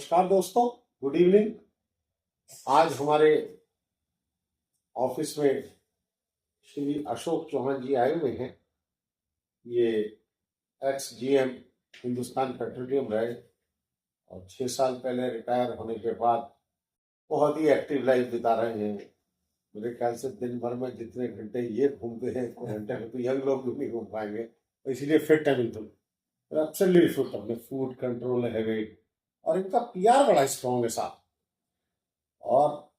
नमस्कार दोस्तों, good evening. आज हमारे ऑफिस में श्री अशोक चौहान जी आए हुए हैं। ये एक्स जीएम हिंदुस्तान पेट्रोलियम रहे और 6 साल पहले रिटायर होने के बाद बहुत ही एक्टिव लाइफ बिता रहे हैं। मेरे ख्याल से दिन भर में जितने घंटे ये घूमते हैं उतने घंटे में तो यंग लोग भी नहीं घूम पाएंगे, इसीलिए फिट है बिल्कुल, एब्सोल्युटली फिट। अपने फूड कंट्रोल है वेट, और इनका पीआर बड़ा स्ट्रॉन्ग है साहब। और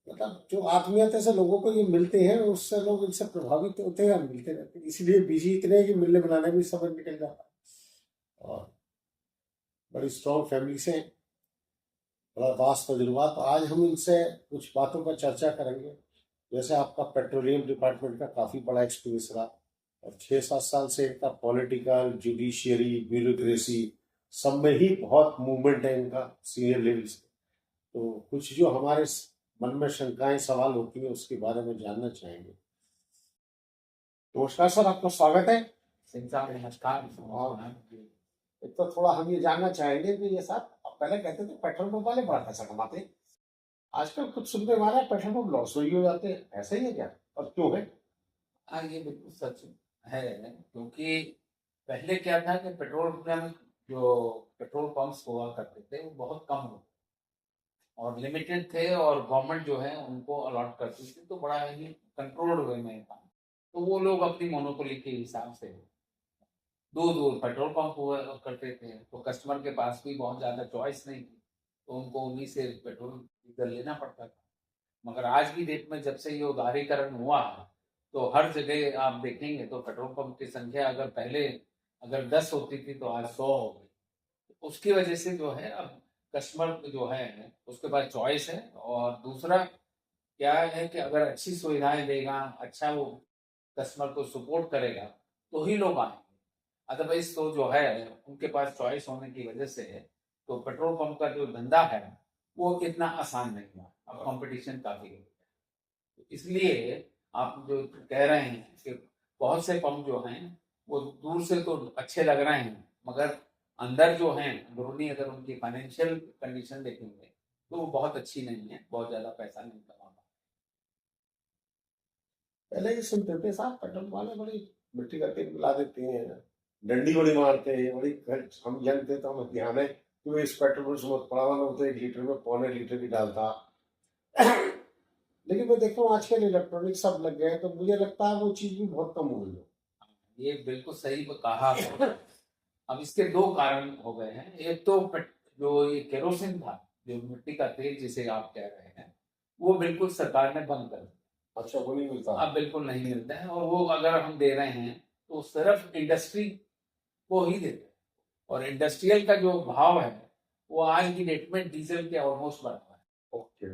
मतलब जो आत्मीयता से लोगों को ये मिलते हैं उससे लोग इनसे प्रभावित होते हैं और मिलते रहते हैं, इसलिए बिजी इतने हैं कि मिलने बनाने में समय निकल जाता है। और बड़ी स्ट्रॉन्ग फैमिली से, बड़ा वास्ट तजुर्बा। तो आज हम इनसे कुछ बातों पर चर्चा करेंगे। जैसे आपका पेट्रोलियम डिपार्टमेंट का काफ़ी बड़ा एक्सपीरियंस रहा और 6-7 साल से इनका पॉलिटिकल, जुडिशियरी, ब्यूरोक्रेसी सब में ही बहुत मूवमेंट है इनका सीनियर लेवल से। तो कुछ जो हमारे मन में शंकाएं, सवाल होती है उसके बारे में जानना चाहेंगे। नमस्कार सर, आपका स्वागत है। नमस्कार। और एक तो थोड़ा हम ये जानना चाहेंगे कि ये साहब पहले कहते थे पेट्रोल पंप वाले बड़ा पैसा कमाते हैं, आजकल कुछ सुनने में आ रहा है पेट्रोल पंप लॉस हो जाते हैं, ऐसा ही है क्या और क्यों है? ये बिल्कुल सच है, क्योंकि पहले क्या था कि पेट्रोल पंप्स हुआ करते थे वो बहुत कम हुए और लिमिटेड थे, और गवर्नमेंट जो है उनको अलॉट करती थी, तो बड़ा ही कंट्रोल्ड वे में था। तो वो लोग अपनी मोनोपोली के हिसाब से दूर दूर पेट्रोल पंप हुआ करते थे, तो कस्टमर के पास भी बहुत ज़्यादा चॉइस नहीं थी, तो उनको उन्हीं से पेट्रोल डीजल लेना पड़ता था। मगर आज की डेट में जब से ये उदारीकरण हुआ, तो हर जगह आप देखेंगे तो पेट्रोल पंप की संख्या अगर 10 होती थी तो आज 100 हो गई। उसकी वजह से जो है अब कस्टमर जो है उसके पास चॉइस है। और दूसरा क्या है कि अगर अच्छी सुविधाएं देगा, अच्छा वो कस्टमर को सपोर्ट करेगा, तो ही लोग आएंगे। अदरवाइज तो जो है उनके पास चॉइस होने की वजह से तो पेट्रोल पंप का जो धंधा है वो इतना आसान नहीं हुआ। अब कंपटीशन काफी है, इसलिए आप जो कह रहे हैं कि बहुत से पंप जो हैं वो दूर से तो अच्छे लग रहे हैं, मगर अंदर जो हैं अंदरूनी अगर उनकी फाइनेंशियल कंडीशन देखेंगे तो वो बहुत अच्छी नहीं है, बहुत ज्यादा पैसा नहीं कमा पाते। पहले ये सुनते थे साहब पेट्रोल वाले बड़ी मिट्टी का तेल मिला देते हैं, डंडी बड़ी मारते हैं, बड़ी हम यंग थे तो हमें ध्यान है कि वो इस पेट्रोल में पड़ा हुआ तो 1 लीटर में 1.25 लीटर की डालता। लेकिन मैं देखता हूँ आजकल इलेक्ट्रॉनिक सब लग गए, तो मुझे लगता है वो चीज भी बहुत कम हो गई है। ये बिल्कुल सही कहा है। अब इसके दो कारण हो गए हैं। एक तो जो ये केरोसिन था, जो मिट्टी का तेल जिसे आप कह रहे हैं, वो बिल्कुल सरकार ने बंद कर दिया। अच्छा, वो नहीं मिलता अब बिल्कुल नहीं मिलता है, और वो अगर हम दे रहे हैं तो सिर्फ इंडस्ट्री को ही देते हैं। और इंडस्ट्रियल का जो भाव है वो आज की डेट में डीजल के ऑलमोस्ट बराबर है। ओके,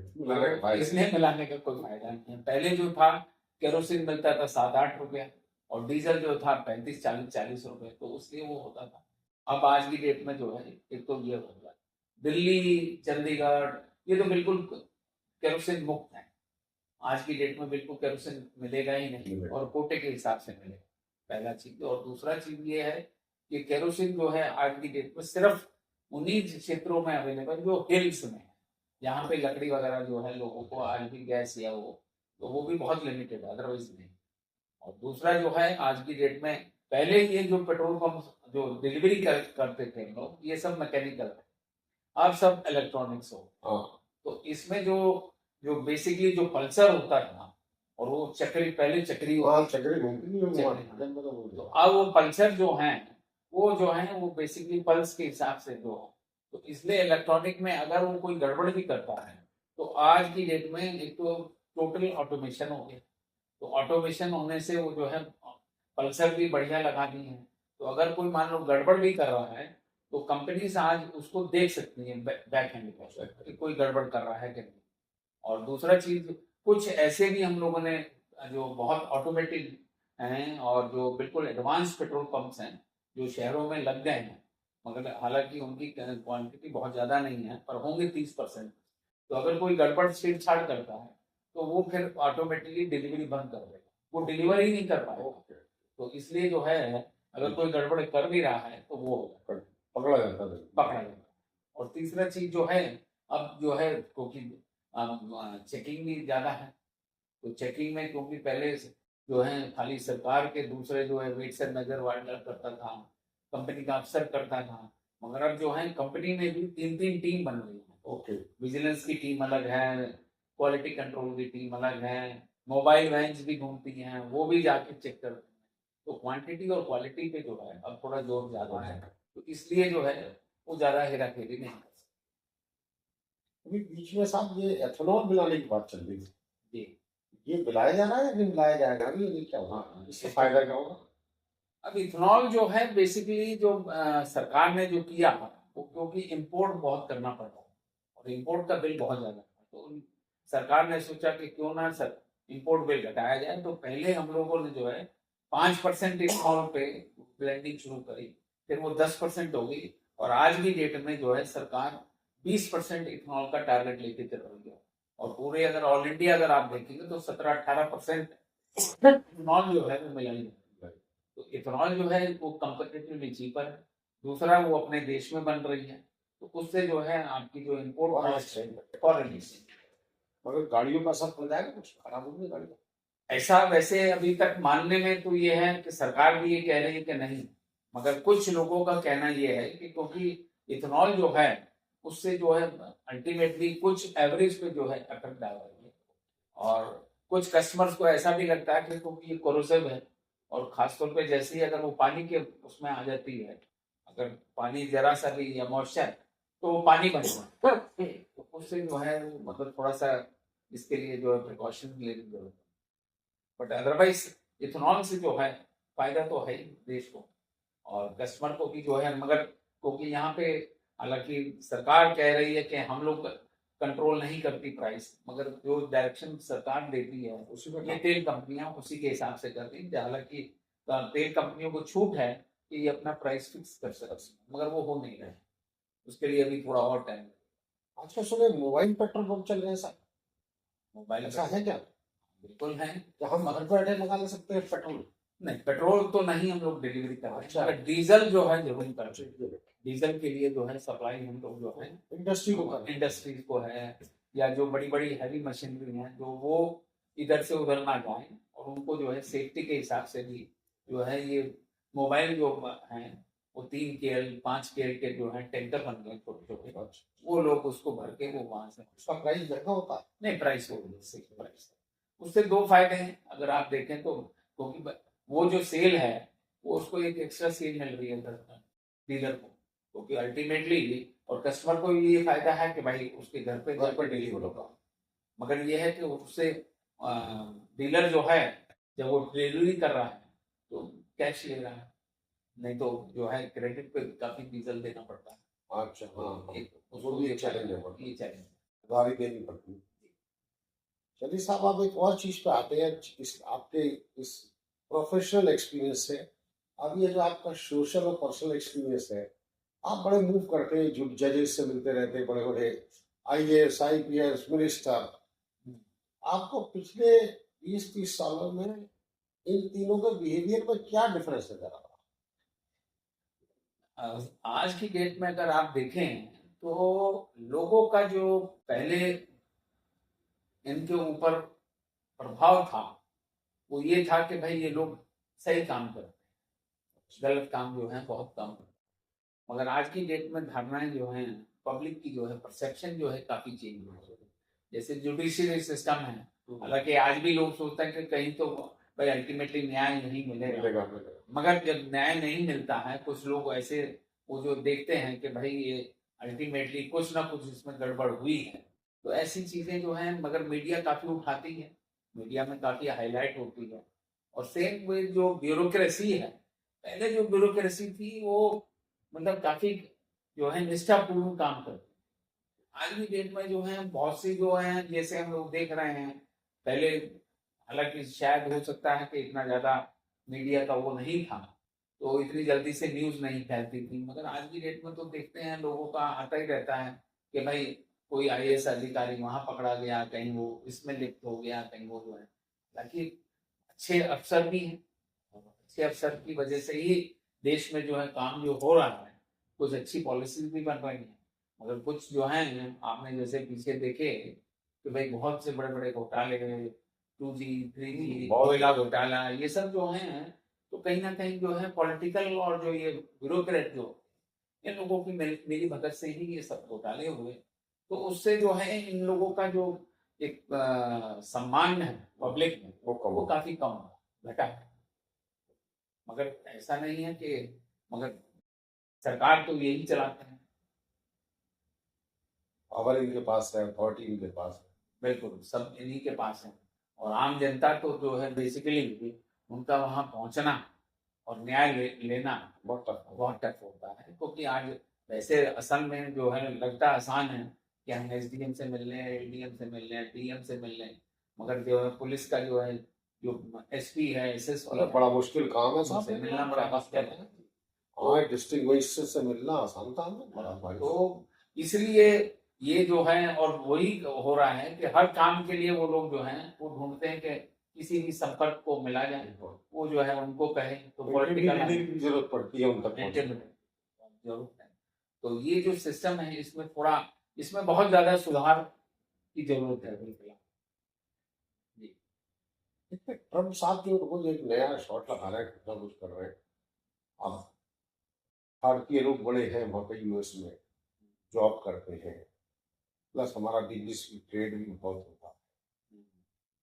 इसमें मिलाने का कोई फायदा नहीं है। पहले जो था केरोसिन मिलता था 7-8 रुपया, और डीजल जो था 35-40 रुपए, तो उसलिए वो होता था। अब आज की डेट में जो है एक तो ये हो गया, दिल्ली, चंडीगढ़, ये तो बिल्कुल केरोसिन मुक्त है। आज की डेट में बिल्कुल केरोसिन मिलेगा ही नहीं, और कोटे के हिसाब से मिलेगा, पहला चीज। और दूसरा चीज ये है कि केरोसिन जो है आज की डेट में सिर्फ उन्हीं क्षेत्रों में अवेलेबल जो हिल्स में है, जहाँ पे लकड़ी वगैरह जो है लोगों को आज भी गैस या वो, तो वो भी बहुत लिमिटेड है, अदरवाइज नहीं। और दूसरा जो है आज की डेट में, पहले ये जो पेट्रोल पंप जो डिलीवरी करते थे लोग, ये सब मैकेनिकल है, अब सब इलेक्ट्रॉनिक्स हो। तो इसमें जो जो बेसिकली जो पल्सर होता था, और वो चक्री, पहले चक्री तो अब वो पल्सर जो है वो बेसिकली पल्स के हिसाब से जो है, तो इसलिए इलेक्ट्रॉनिक में अगर वो कोई गड़बड़ भी करता है तो आज की डेट में एक तो टोटल ऑटोमेशन हो गया, तो ऑटोमेशन होने से वो जो है पल्सर भी बढ़िया लगा दी है। तो अगर कोई मान लो गड़बड़ भी कर रहा है तो कंपनीज आज उसको देख सकती है बैक हैंड पर कोई गड़बड़ कर रहा है कि नहीं। और दूसरा चीज, कुछ ऐसे भी हम लोगों ने जो बहुत ऑटोमेटेड हैं और जो बिल्कुल एडवांस पेट्रोल पंप्स हैं जो शहरों में लग गए हैं, मगर हालांकि उनकी क्वांटिटी बहुत ज़्यादा नहीं है, पर होंगे 30%। तो अगर कोई गड़बड़ छेड़छाड़ करता है तो वो फिर ऑटोमेटिकली डिलीवरी बंद कर देगा, वो डिलीवर ही नहीं कर पाएगा। तो इसलिए जो है अगर कोई गड़बड़ कर भी रहा है तो वो पकड़ा जाता है। और तीसरा चीज जो है, अब जो है क्योंकि चेकिंग भी ज्यादा है, तो चेकिंग में क्योंकि पहले जो है खाली सरकार के दूसरे जो है वेट्स एंड मेजर वार्डर करता था, कंपनी का अफसर करता था, मगर अब जो है कंपनी में भी 3 टीम बन गई है। ओके। विजिलेंस की टीम अलग है, क्वालिटी कंट्रोल की टीम अलग है, मोबाइल वैन्स भी घूमती हैं, वो भी जाके चेक करते हैं। तो क्वांटिटी और क्वालिटी पे जो है अब थोड़ा जोर ज्यादा है, तो इसलिए जो है वो ज्यादा हेरा फेरी नहीं कर अभी बीच में साहब ये एथेनॉल मिलाने की बात चल रही थी, सकते। ये मिलाया जा रहा है या नहीं मिलाया जाएगा, अभी ये क्या होगा, इससे फायदा क्या होगा? अब इथेनॉल जो है बेसिकली जो सरकार ने जो किया वो क्योंकि इंपोर्ट बहुत करना पड़ रहा है और इंपोर्ट का बिल बहुत ज्यादा है, तो सरकार ने सोचा कि क्यों ना सर इंपोर्ट बिल घटाया जाए। तो पहले हम लोगों ने जो है 5% इथेनॉल पे ब्लेंडिंग शुरू करी, फिर वो 10% हो गई, और आज की डेट में जो है सरकार 20% इथेनॉल का टारगेट लेके चल रही है। और पूरे अगर ऑल इंडिया अगर आप देखेंगे तो 17-18% इथेनॉल जो है वो मिलाई है। तो इथेनॉल जो है वो कंपेरेटिवली चीपर है, दूसरा वो अपने देश में बन रही है, तो उससे जो है आपकी जो इम्पोर्ट कॉस्ट है फॉरेन से। मगर गाड़ियों का असर पड़ जाएगा, कुछ खराब होगी गाड़ी? ऐसा वैसे अभी तक मानने में तो ये है कि सरकार भी ये कह रही है कि नहीं, मगर कुछ लोगों का कहना ये है कि क्योंकि इथेनॉल जो है उससे जो है अल्टीमेटली कुछ एवरेज पे जो है इफेक्ट डाल रही है, और कुछ कस्टमर्स को ऐसा भी लगता है कि क्योंकि ये कोरोसिव है, और खासतौर पे जैसे ही अगर वो पानी के उसमें आ जाती है, अगर पानी जरा सा भी या मॉइस्चर, तो वो पानी बन जाता है, तो उससे जो है मतलब थोड़ा सा इसके लिए जो है प्रिकॉशन लेने की जरूरत है। बट अदरवाइज इथेनॉल से जो है फायदा तो है ही देश को और कस्टमर को भी जो है, मगर क्योंकि यहाँ पे हालांकि सरकार कह रही है कि हम लोग कंट्रोल नहीं करती प्राइस, मगर जो डायरेक्शन सरकार देती है उसी में ये तेल कंपनियां उसी के हिसाब से करती हैं। हालांकि तेल कंपनियों को छूट है कि ये अपना प्राइस फिक्स कर सकते, मगर वो हो नहीं रहा है, उसके लिए अभी थोड़ा और टाइम। आजकल सुने मोबाइल पेट्रोल पंप चल रहे हैं सर, मोबाइल ऐसा है क्या? बिल्कुल है। क्या हम घर बैठे मंगा ले सकते हैं पेट्रोल? नहीं, पेट्रोल तो नहीं हम लोग डिलीवरी कर रहे हैं, अच्छा। मगर डीजल जो है जरूर कर रहे हैं। डीजल के लिए जो है सप्लाई हम लोग जो है इंडस्ट्री को कर इंडस्ट्रीज को है, या जो बड़ी बड़ी हैवी मशीनरी है जो वो इधर से उधर ना जाए, और उनको जो है सेफ्टी के हिसाब से भी जो है ये मोबाइल जो है वो 3 KL 5 KL के जो है टैंकर बन गए छोटे छोटे, वो लोग उसको भर के वो वहां से। उसका प्राइस महंगा होता है? नहीं, प्राइस हो गई प्राइस। उससे दो फायदे हैं अगर आप देखें तो, क्योंकि वो जो सेल है वो उसको एक एक्स्ट्रा सेल मिल रही है डीलर को, क्योंकि अल्टीमेटली और कस्टमर को ये फायदा है कि भाई उसके घर पे डिलीवर होगा, मगर ये है कि उससे डीलर जो है जब वो डिलीवरी कर रहा है तो कैश ले रहा है, नहीं तो जो है क्रेडिट पे काफी डीजल देना पड़ता है। अच्छा, हाँ, एक वो उसको भी ये एक चैलेंज है, ये चैलेंज। गाड़ी देनी पड़ती है। चलिए साहब, आप एक और चीज पे आते हैं, इस आपके इस प्रोफेशनल एक्सपीरियंस से। अब ये जो आपका सोशल और पर्सनल एक्सपीरियंस है, आप बड़े मूव करते हैं, जो जजेस से मिलते रहते हैं, बड़े बड़े IAS IPS मिनिस्टर, आपको पिछले 20-30 सालों में इन तीनों के बिहेवियर में क्या डिफरेंस नजर आ रहा आज की डेट में अगर आप देखें तो लोगों का जो पहले इनके ऊपर प्रभाव था वो ये था कि भाई ये लोग सही काम करते हैं, गलत काम जो है बहुत कम करते हैं। मगर आज की डेट में धारणाएं जो हैं पब्लिक की जो है परसेप्शन जो है काफी चेंज हो रही है। जैसे जुडिशियरी सिस्टम है, हालांकि आज भी लोग सोचते हैं कि कहीं तो भाई अल्टीमेटली न्याय नहीं मिलेगा, मगर जब न्याय नहीं मिलता है कुछ लोग ऐसे वो जो देखते हैं कि भाई ये अल्टीमेटली कुछ ना कुछ इसमें गड़बड़ हुई है, तो ऐसी चीजें जो हैं मगर मीडिया काफी उठाती है, मीडिया में काफी हाईलाइट होती है। और सेम वे जो ब्यूरोक्रेसी है, पहले जो ब्यूरोक्रेसी थी वो मतलब काफी जो है निष्ठापूर्ण काम करती, आज की डेट में जो है बहुत सी जो है जैसे हम लोग देख रहे हैं, पहले हालांकि शायद हो सकता है कि इतना ज्यादा मीडिया का वो नहीं था तो इतनी जल्दी से न्यूज नहीं फैलती थी, मगर आज की डेट में तो देखते हैं लोगों का आता ही रहता है कि भाई कोई IAS अधिकारी वहां पकड़ा गया, कहीं वो इसमें लिप्त हो गया, कहीं वो जो है। हालांकि अच्छे अफसर भी हैं, अच्छे अफसर की वजह से ही देश में जो है काम जो हो रहा है, कुछ अच्छी पॉलिसीज भी बन रही हैं, मगर कुछ जो हैं आपने जैसे पीछे देखे कि भाई बहुत से बड़े बड़े घोटाले, 2G 3G बहुत। कोयला घोटाला, ये सब जो हैं तो कहीं ना कहीं जो है पॉलिटिकल और जो ये ब्यूरोक्रेट जो इन लोगों की मिली भगत से ही ये सब घोटाले हुए। तो उससे जो है इन लोगों का जो एक सम्मान है पब्लिक में वो काफी कम घटा है। मगर ऐसा नहीं है कि मगर सरकार तो यही चलाते हैं। पावर इनके पास है, अथॉरिटी इनके पास है। बिल्कुल सब इन्हीं के पास है। और आम जनता तो जो है बेसिकली उनका वहां पहुंचना और न्याय लेना बहुत टफ होता है। क्योंकि आज वैसे असल में जो है लगता आसान है कि हम SDM से मिल लें, ADM से मिल लें, DM से मिल लें, मगर जो है पुलिस का जो है जो SP है, SSP है, बड़ा मुश्किल काम है उनसे मिलना बड़ा मुश्किल है। और डिस्ट्रिक्ट मजिस्ट्रेट से मिलना आसान काम है, बड़ा भारी। तो इसलिए ये जो है और वही हो रहा है कि हर काम के लिए वो लोग जो हैं वो ढूंढते हैं कि किसी भी संपर्क को मिला जाए, वो जो है उनको कहे तो पॉलिटिकल की जरूरत पड़ती है उन तक पहुंचने की। जरूरत है। तो ये जो सिस्टम है इसमें थोड़ा इसमें बहुत ज्यादा सुधार की जरूरत है। बिल्कुल ट्रम्प साहब जो रोज एक नया शॉट लगा रहे हैं, कितना कुछ कर रहे हैं। अब भारतीय लोग बड़े हैं वहाँ पे US में जॉब करते हैं, प्लस हमारा बिजनेस की ट्रेड भी बहुत होता है।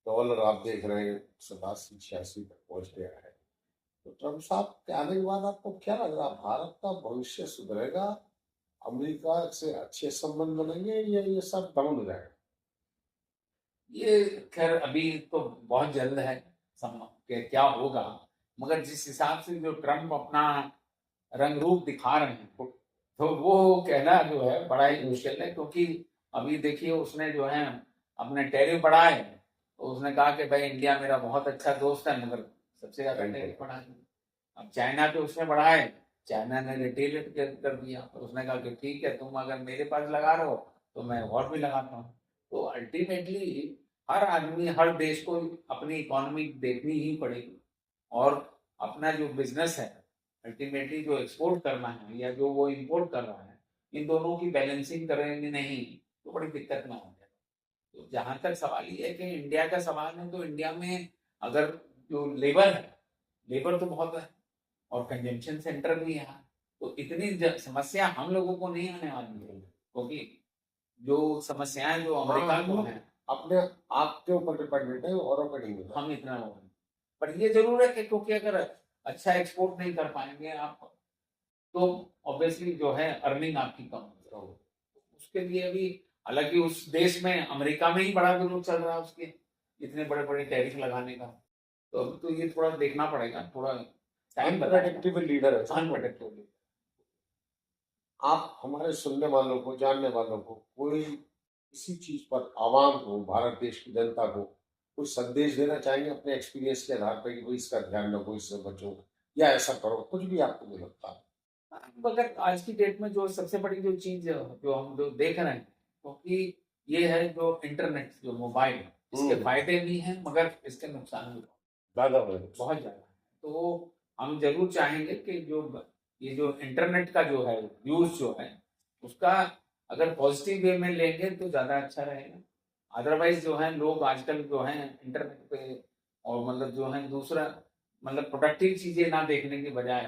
डॉलर आप देख रहे हैं 87-86 तक पहुंच गया है। तो ट्रम्प साहब के आने के बाद आपको क्या लग रहा है, भारत का भविष्य सुधरेगा, अमेरिका से अच्छे संबंध बनेंगे, या ये सब डाउन हो जाएगा? ये खैर अभी तो बहुत जल्द है कि क्या होगा। मगर जिस हिसाब से जो ट्रम्प अपना रंग रूप दिखा रहे हैं तो वो कहना जो है बड़ा ही मुश्किल है। क्योंकि अभी देखिए उसने जो है अपने टैरिफ बढ़ाए, तो उसने कहा कि भाई इंडिया मेरा बहुत अच्छा दोस्त है, मगर सबसे ज्यादा टैरिफ बढ़ा दिया। अब चाइना पे उसने बढ़ाए, चाइना ने रिटेलिएट कर दिया। तो उसने कहा कि ठीक है, तुम अगर मेरे पास लगा रहे हो तो मैं और भी लगाता हूँ। तो अल्टीमेटली हर आदमी हर देश को अपनी इकोनॉमी देखनी ही पड़ेगी, और अपना जो बिजनेस है अल्टीमेटली जो एक्सपोर्ट करना है या जो वो इंपोर्ट कर रहा है, इन दोनों की बैलेंसिंग करेंगे नहीं तो बड़ी दिक्कत में होंगे। तो जहां तक सवाल ये है कि इंडिया का सवाल है, तो इंडिया में अगर जो लेबर है, लेबर तो बहुत है और कंजम्पशन सेंटर भी है, तो इतनी समस्या हम लोगों को नहीं आने वाली है। क्योंकि जो समस्याएं जो अमेरिका को है अपने आप के ऊपर डिपेंडेंट है, औरों पर नहीं है। हम इतना लोग हैं। पर ये जरूर है कि क्योंकि अगर अच्छा एक्सपोर्ट नहीं कर पाएंगे आप तो ऑब्वियसली जो है अर्निंग आपकी कम होगी। उसके लिए भी हालांकि उस देश में अमेरिका में ही बड़ा विरोध चल रहा है उसके इतने बड़े बड़े टैरिफ लगाने का। तो अभी तो ये थोड़ा देखना पड़ेगा, थोड़ा टाइम अनप्रेडिक्टेबल लीडर है। अनप्रेडिक्टेबल। आप हमारे सुनने वालों को, जानने वालों को कोई किसी चीज पर, आवाम को, भारत देश की जनता को कुछ संदेश देना चाहेंगे अपने एक्सपीरियंस के आधार पर कि भाई इसका ध्यान रखो, इससे बचो, या ऐसा करो, कुछ भी आपको नहीं लगता? मगर आज की डेट में जो सबसे बड़ी जो चीज जो हम जो देख रहे हैं, क्योंकि ये है जो इंटरनेट जो मोबाइल, इसके फायदे भी हैं मगर इसके नुकसान भी बहुत ज्यादा है। तो हम जरूर चाहेंगे कि जो ये जो इंटरनेट का जो है यूज जो है उसका अगर पॉजिटिव वे में लेंगे तो ज्यादा अच्छा रहेगा। अदरवाइज जो है लोग आजकल जो है इंटरनेट पे और मतलब जो है दूसरा मतलब प्रोडक्टिव चीजें ना देखने के बजाय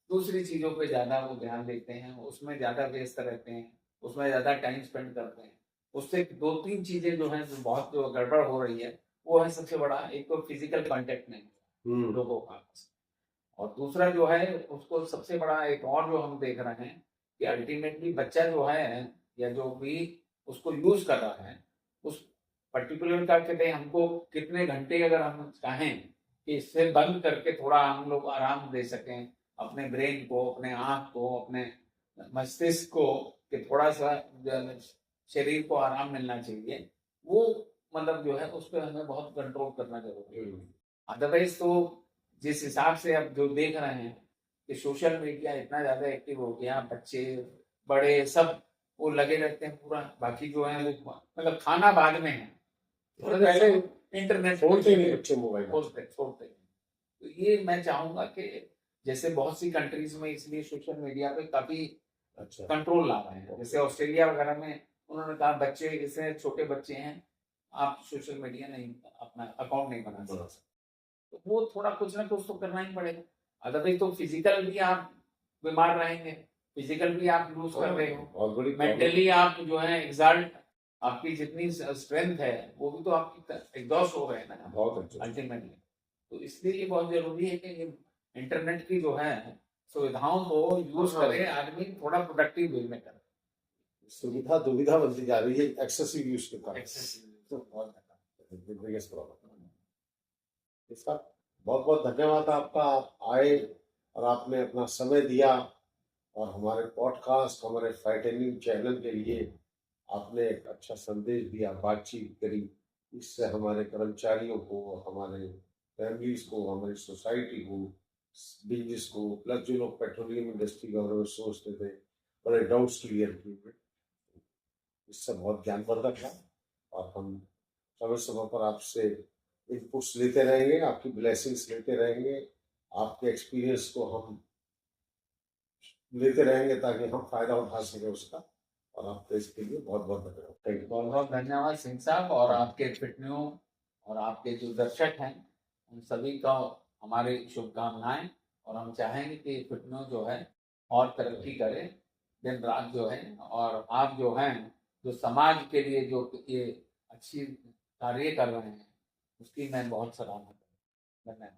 दूसरी चीजों पे ज्यादा वो ध्यान देते हैं, उसमें ज्यादा व्यस्त रहते हैं, उसमें ज्यादा टाइम स्पेंड करते हैं। उससे 2-3 चीजें जो है जो बहुत जो गड़बड़ हो रही है वो है सबसे बड़ा, एक तो फिजिकल कांटेक्ट नहीं लोगों का, और दूसरा जो है उसको सबसे बड़ा एक और जो हम देख रहे हैं कि अल्टीमेटली बच्चा जो है या जो भी उसको यूज कर रहा है उस पर्टिकुलर का कहते हमको कितने घंटे अगर हम चाहें कि इससे बंद करके थोड़ा हम लोग आराम दे सकें अपने ब्रेन को, अपने आँख को, अपने मस्तिष्क को, कि थोड़ा सा शरीर को आराम मिलना चाहिए, वो मतलब जो है उस पर हमें बहुत कंट्रोल करना जरूरी है। अदरवाइज तो जिस हिसाब से अब जो देख रहे हैं कि सोशल मीडिया इतना ज्यादा एक्टिव हो गया, बच्चे बड़े सब वो लगे रहते हैं पूरा, बाकी जो है वो मतलब खाना बाद में है, पहले इंटरनेट छोड़ते नहीं बच्चे मोबाइल, छोड़ते। तो ये मैं चाहूंगा कि जैसे बहुत सी कंट्रीज में इसलिए सोशल मीडिया पे काफी अच्छा कंट्रोल ला रहे हैं। जैसे ऑस्ट्रेलिया वगैरह में उन्होंने कहा बच्चे जैसे छोटे बच्चे हैं आप सोशल मीडिया नहीं अपना अकाउंट नहीं बना सकते, तो वो थोड़ा कुछ ना कुछ तो करना ही पड़ेगा, अदरवाइज तो फिजिकल भी आप बीमार रहेंगे, फिजिकल भी आप लूज कर रहे हो, बहुत बड़ी मेंटली आप जो है एग्जॉल्ट, आपकी जितनी स्ट्रेंथ है वो भी तो आपकी एग्जॉस्ट हो रहे हैं ना बहुत अच्छा अल्टीमेटली। तो इसलिए ये बहुत जरूरी है कि ये इंटरनेट की जो है सुविधाओं को यूज करे, आदमी थोड़ा प्रोडक्टिव वे में करे। सुविधा दुविधा बनती जा रही है एक्सेसिव यूज के कारण। तो बहुत बिगेस्ट प्रॉब्लम। इसका बहुत बहुत धन्यवाद आपका, आप आए और आपने अपना समय दिया और हमारे पॉडकास्ट, हमारे फाइटनिंग चैनल के लिए आपने एक अच्छा संदेश दिया, बातचीत करी। इससे हमारे कर्मचारियों को, हमारे फैमिलीज को, हमारी सोसाइटी को, बिजनेस को, प्लस जो लोग पेट्रोलियम इंडस्ट्री के बारे में सोचते थे, बड़े डाउट्स क्लियर किए। इससे बहुत ज्ञानवर्धक है और हम समय समय पर आपसे इनपुट्स लेते रहेंगे, आपकी ब्लेसिंग्स लेते रहेंगे, आपके एक्सपीरियंस को हम लेते रहेंगे ताकि हम फायदा उठा सके उसका। और आपको इसके लिए बहुत बहुत धन्यवाद। Thank you. बहुत बहुत धन्यवाद सिंह साहब, और आपके फिटन्यू और आपके जो दर्शक हैं उन सभी का हमारी शुभकामनाएं, और हम चाहेंगे कि फिटन्यू जो है और तरक्की करे दिन रात जो है, और आप जो हैं जो समाज के लिए जो ये अच्छी कार्य कर रहे हैं उसकी मैं बहुत सराहना करता हूं। धन्यवाद।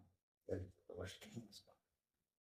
Thank you. नमस्कार।